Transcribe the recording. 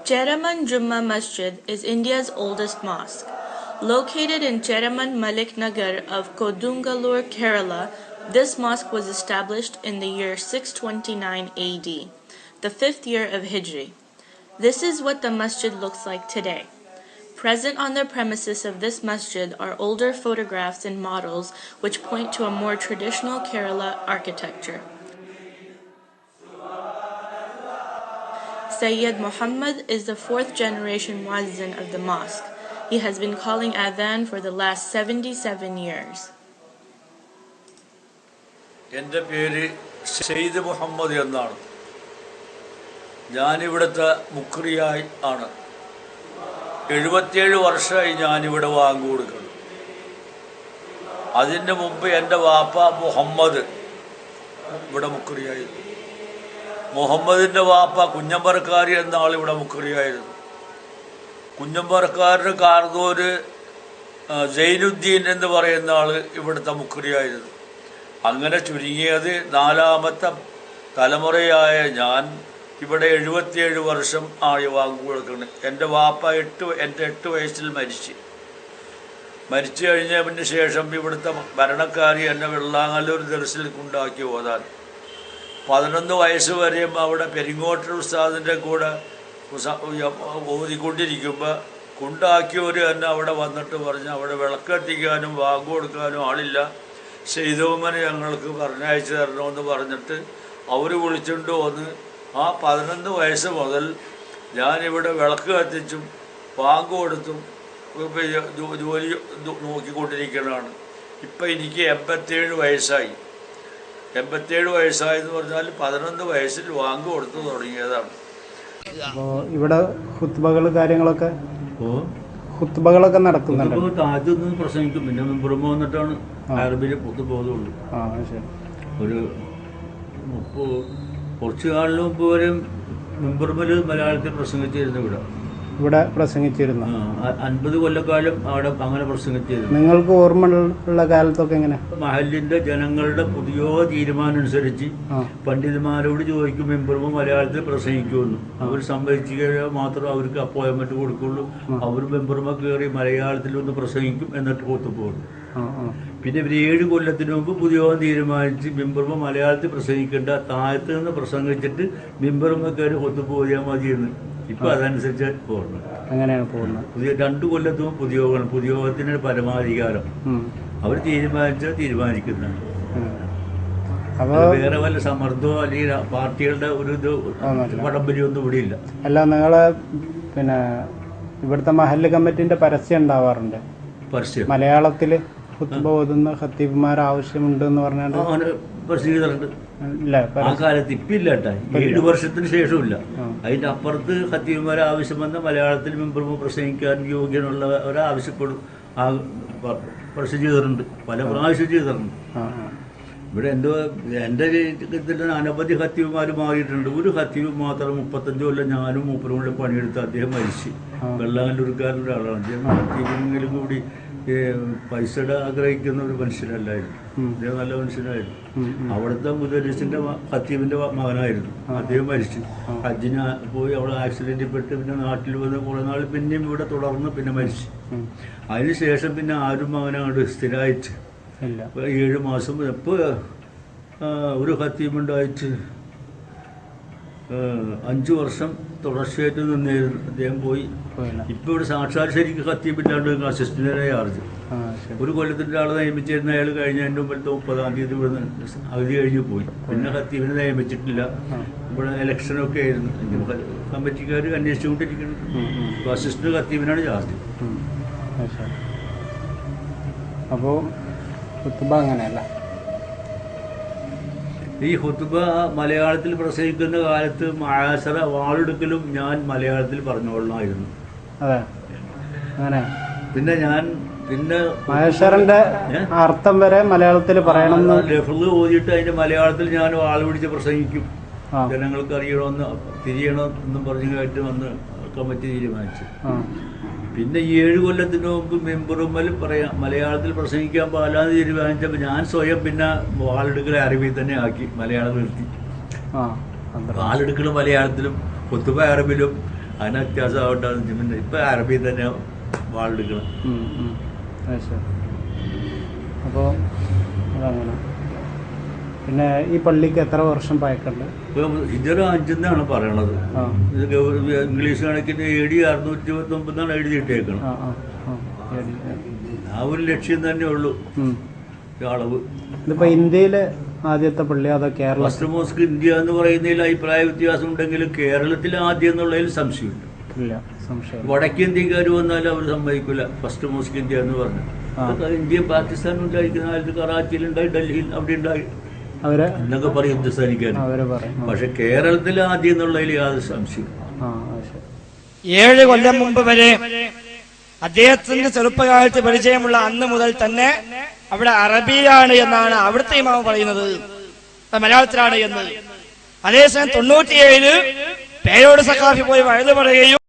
Cheraman Jumma Masjid is India's oldest mosque. Located in Cheraman Malik Nagar of Kodungalur, Kerala, this mosque was established in the year 629 AD, the 5th year of Hijri. This is what the masjid looks like today. Present on the premises of this masjid are older photographs and models which point to a more traditional Kerala architecture. Sayyid Muhammad is the 4th generation muazzin of the mosque. He has been calling adhan for the last 77 years. എൻ്റെ പേര് സയ്യിദ് മുഹമ്മദ് എന്നാണ്. ഞാനിവിടുത്തെ മുഖ്രിയായി ആണ്. 77 വർഷമായി ഞാനിവിടെ വാങ്ങു കൊടുക്കുന്നു. അതിന് മുമ്പ് എൻ്റെ വാപ്പ മുഹമ്മദ് ഇവിടെ മുഖ്രിയായിരുന്നു. മുഹമ്മദിൻ്റെ വാപ്പ കുഞ്ഞമ്പറക്കാരി എന്ന ആളിവിടെ മുഖ്രിയായിരുന്നു. കുഞ്ഞമ്പറക്കാരുടെ കാർന്നൂര് സൈനുദ്ദീൻ എന്ന് പറയുന്ന ആൾ ഇവിടുത്തെ മുഖ്രിയായിരുന്നു. അങ്ങനെ ചുരുങ്ങിയത് 4ാമത്തെ തലമുറയായ ഞാൻ ഇവിടെ 77 വർഷം ആയി വാങ്ങു കൊടുക്കുന്നത്. എൻ്റെ വാപ്പ 8 വയസ്സിൽ മരിച്ചു കഴിഞ്ഞതിന് ശേഷം ഇവിടുത്തെ ഭരണക്കാരി എന്നെ വെള്ളാങ്ങല്ലൂർ ദർസിൽ കൊണ്ടാക്കി ഓതാൻ. 11 വയസ്സ് വരെയും അവിടെ പെരിങ്ങോട്ടർ ഉസ്താദിൻ്റെ കൂടെ ഓതിക്കൊണ്ടിരിക്കുമ്പോൾ കൊണ്ടാക്കിയവർ തന്നെ അവിടെ വന്നിട്ട് പറഞ്ഞ് അവിടെ വിളക്കെത്തിക്കാനും വാങ്ങു കൊടുക്കാനും ആളില്ല, സെയ്തോമനെ ഞങ്ങൾക്ക് പറഞ്ഞയച്ചു തരണമെന്ന് പറഞ്ഞിട്ട് അവർ വിളിച്ചുകൊണ്ട് വന്ന് ആ 11 വയസ്സ് മുതൽ ഞാനിവിടെ വിളക്ക് കത്തിച്ചും വാങ്ങു കൊടുത്തും ജോലി നോക്കിക്കൊണ്ടിരിക്കുന്നതാണ്. ഇപ്പം എനിക്ക് 87 വയസ്സായി. 87 വയസ്സായെന്ന് പറഞ്ഞാൽ 11 വയസ്സിൽ വാങ്ങു കൊടുത്തു തുടങ്ങിയതാണ്. അപ്പോൾ ഇവിടെ ഹുത്ബകളൊക്കെ നടക്കുന്നുണ്ട്. ആദ്യം നിന്ന് പ്രസംഗിക്കും, പിന്നെ മെമ്പറുമ്പ വന്നിട്ടാണ് അറബിയിൽ പോകുന്നുള്ളൂ. ഒരു കുറച്ചു കാലിന് മുമ്പ് വരെ മെമ്പറുമ്പൽ മലയാളത്തിൽ പ്രസംഗിച്ചിരുന്നു. ഇവിടെ പ്രസംഗിച്ചിരുന്നു. 50 കൊല്ലക്കാലം അവിടെ അങ്ങനെ പ്രസംഗിച്ചിരുന്നു. നിങ്ങൾക്ക് ഓർമ്മയുള്ള കാലത്തൊക്കെ എങ്ങനെ? മഹലിന്റെ ജനങ്ങളുടെ പുതിയ തീരുമാനം അനുസരിച്ച് പണ്ഡിതന്മാരോട് ചോദിക്കും മെമ്പറും മലയാളത്തിൽ പ്രസംഗിക്കുമെന്ന്. അവർ സമ്മതിക്കുക മാത്രം അവർക്ക് അപ്പോയിൻമെന്റ് കൊടുക്കുള്ളൂ. അവർ മെമ്പറുമ കയറി മലയാളത്തിൽ ഒന്ന് പ്രസംഗിക്കും, എന്നിട്ട് ഒത്തുപോകും. പിന്നെ ഇവർ 7 കൊല്ലത്തിന് മുമ്പ് പുതിയ തീരുമാനിച്ച് മെമ്പറുമ മലയാളത്തിൽ പ്രസംഗിക്കേണ്ട, താഴത്ത് നിന്ന് പ്രസംഗിച്ചിട്ട് മെമ്പറുമ കയറി ഒത്തുപോയാൽ മതിയെന്ന്. ഇപ്പൊ അതനുസരിച്ച് പോകുന്നത്. അങ്ങനെയാണ് പോകുന്നത്. പുതിയ 2 കൊല്ലത്തും പുതിയോഗത്തിന് പരമാധികാരം അവർ തീരുമാനിക്കുന്നതാണ്. വേറെ വല്ല സമ്മർദ്ദമോ അല്ലെങ്കിൽ പാർട്ടികളുടെ ഒരു ഇത് പടംബലിയൊന്നും ഇവിടെ ഇല്ല. അല്ല, നിങ്ങളെ പിന്നെ ഇവിടുത്തെ മഹല്ല് കമ്മിറ്റിന്റെ പരസ്യം ഉണ്ടാവാറുണ്ട്. പരസ്യം മലയാളത്തില് ഖുത്ബ ഓതുന്ന ഖത്തീബുമാർ ആവശ്യമുണ്ട് എന്ന് പറഞ്ഞാൽ പ്രസിദ്ധീകരണമുണ്ട്. ആ കാലത്ത് ഇപ്പില്ല കേട്ടാ, 7 വർഷത്തിന് ശേഷമില്ല. അതിന്റെ അപ്പുറത്ത് ഖത്തീബുമാരെ ആവശ്യം വന്ന മലയാളത്തിൽ മെമ്പറും പ്രസംഗിക്കാൻ യോഗ്യനുള്ള ഒരാവശ്യപ്പെടും. ആ പ്രശ്നം ചെയ്തിട്ടുണ്ട്, പല പ്രാവശ്യം ചെയ്തിട്ടുണ്ട്. ഇവിടെ എൻ്റെ ഇതിൽ അനവധി ഖത്തീബുമാർ മാറിയിട്ടുണ്ട്. ഒരു ഖത്തീബ് മാത്രം 35 കൊല്ലം ഞാനും മൂപ്പറും പണിയെടുത്ത് അദ്ദേഹം മരിച്ചു. വെള്ളാങ്ങല്ലൂർക്കാരൻ്റെ ഒരാളാണ് അദ്ദേഹം. ഖത്തീബിനെങ്കിലും കൂടി പൈസയുടെ ആഗ്രഹിക്കുന്ന ഒരു മനുഷ്യനല്ലായിരുന്നു അദ്ദേഹം. നല്ല മനുഷ്യനായിരുന്നു. അവിടുത്തെ മുദരിസിന്റെ ഖത്തീബിന്റെ മകനായിരുന്നു. അദ്ദേഹം മരിച്ചു. ഹജ്ജിന് പോയി അവിടെ ആക്സിഡന്റിൽ പെട്ട് പിന്നെ നാട്ടിൽ വന്ന് കുറെ നാൾ പിന്നെയും ഇവിടെ തുടർന്ന് പിന്നെ മരിച്ചു. അതിനുശേഷം പിന്നെ ആരും മകനങ്ങോട്ട് സ്ഥിരമായിട്ട് 7 മാസം ഇപ്പോൾ ഒരു ഖത്തീബുണ്ടായിട്ട് 5 വർഷം തുടർച്ചയായിട്ട് നിന്നായിരുന്നു. അദ്ദേഹം പോയി. ഇപ്പൊ ഇവിടെ സാക്ഷാൽ ശരിക്കും ഖത്തീബില്ലാണ്ട് അസിസ്റ്റന്റിനെ ചാർജ്. ഒരു കൊല്ലത്തിന്റെ ആളെ നിയമിച്ചിരുന്ന അയാൾ കഴിഞ്ഞതിൻ്റെ മുമ്പത്തെ 30-ാം തീയതി ഇവിടെ അവധി കഴിഞ്ഞ് പോയി. പിന്നെ ഖത്തീബിനെ നിയമിച്ചിട്ടില്ല. ഇവിടെ ഇലക്ഷനൊക്കെ ആയിരുന്നു. കമ്മിറ്റിക്കാർ അന്വേഷിച്ചുകൊണ്ടിരിക്കുന്നു. അസിസ്റ്റന്റ് ഖത്തീബിനാണ് ചാർജ്. അപ്പോൾ ഖുത്ബ അങ്ങനെയല്ല. ഈ ഖുത്ബ മലയാളത്തിൽ പ്രസംഗിക്കുന്ന കാലത്ത് മആശറ വാളെടുക്കലും ഞാൻ മലയാളത്തിൽ പറഞ്ഞോളണമായിരുന്നു. അതെ, അങ്ങനെ. പിന്നെ മഹേശ്വരന്റെ അർത്ഥം വരെ മലയാളത്തിൽ പറയണം. ലഫ്ള് ഓതിയിട്ട് അതിന്റെ മലയാളത്തിൽ ഞാൻ വാൾ പിടിച്ച് പ്രസംഗിക്കും. ജനങ്ങൾക്ക് അറിയണമെന്ന് തിരിയണമെന്നും പറഞ്ഞായിട്ട് വന്ന് കമ്മിറ്റി തീരുമാനിച്ചു. പിന്നെ 7 കൊല്ലത്തിന് മുമ്പ് മെമ്പറുമ്മൽ മലയാളത്തിൽ പ്രസംഗിക്കാൻ പാലാന്ന് തീരുമാനിച്ചപ്പോൾ ഞാൻ സ്വയം പിന്നെ വാളെടുക്കൽ അറബിയിൽ തന്നെ ആക്കി, മലയാളം നിർത്തി. വാളെടുക്കൽ മലയാളത്തിലും ഖുത്ബ അറബിലും അതിന് വ്യത്യാസം ആവണ്ടെന്ന് പിന്നെ ഇപ്പം അറബി തന്നെ വാളെടുക്കണം. അപ്പോൾ അതങ്ങനെ. പിന്നെ ഈ പള്ളിക്ക് എത്ര വർഷം പഴക്കമുണ്ട്? ഇതൊരു 5 പറയണത്. ഇത് ഇംഗ്ലീഷ് കണക്കിന് AD 629 എഴുതിയിട്ടേക്കണം. ആ ഒരു ലക്ഷ്യം തന്നെ ഉള്ളൂ അളവ്. ഇതിപ്പോൾ ഇന്ത്യയിലെ ആദ്യത്തെ പള്ളി അതോ കേരള? ഫസ്റ്റ് മോസ്ക് ഇന്ത്യ എന്ന് പറയുന്നതിൽ അഭിപ്രായ വ്യത്യാസം ഉണ്ടെങ്കിലും കേരളത്തിൽ ആദ്യം എന്നുള്ളതിൽ സംശയമുണ്ട്. വടക്കേ ഇന്ത്യക്കാർ വന്നാലും അവർ സമ്മതിക്കില്ല ഫസ്റ്റ് മോസ്ക് ഇന്ത്യ എന്ന് പറഞ്ഞു. ഇന്ത്യ പാകിസ്ഥാൻ ഉണ്ടായിരിക്കുന്ന കാലത്ത് കറാച്ചിയിലുണ്ടായി, ഡൽഹിയിൽ അവിടെ ഉണ്ടായി എന്നൊക്കെ പറയും ഹിന്ദുസ്ഥാനിക്കാർ. പക്ഷെ കേരളത്തിൽ ആദ്യം എന്നുള്ളതിൽ യാതൊരു സംശയം. 7 കൊല്ലം മുമ്പ് വരെ അദ്ദേഹത്തിന്റെ ചെറുപ്പകാലത്ത് പരിചയമുള്ള അന്ന് മുതൽ തന്നെ അവിടെ അറബിയാണ് എന്നാണ് അവിടുത്തെ ഇമാം പറയുന്നത്, മലയാളത്തിലാണ് എന്ന്. അതേസമയം 97 പേരോട് സഖാഫി പോയി വഴുതു പറയുകയും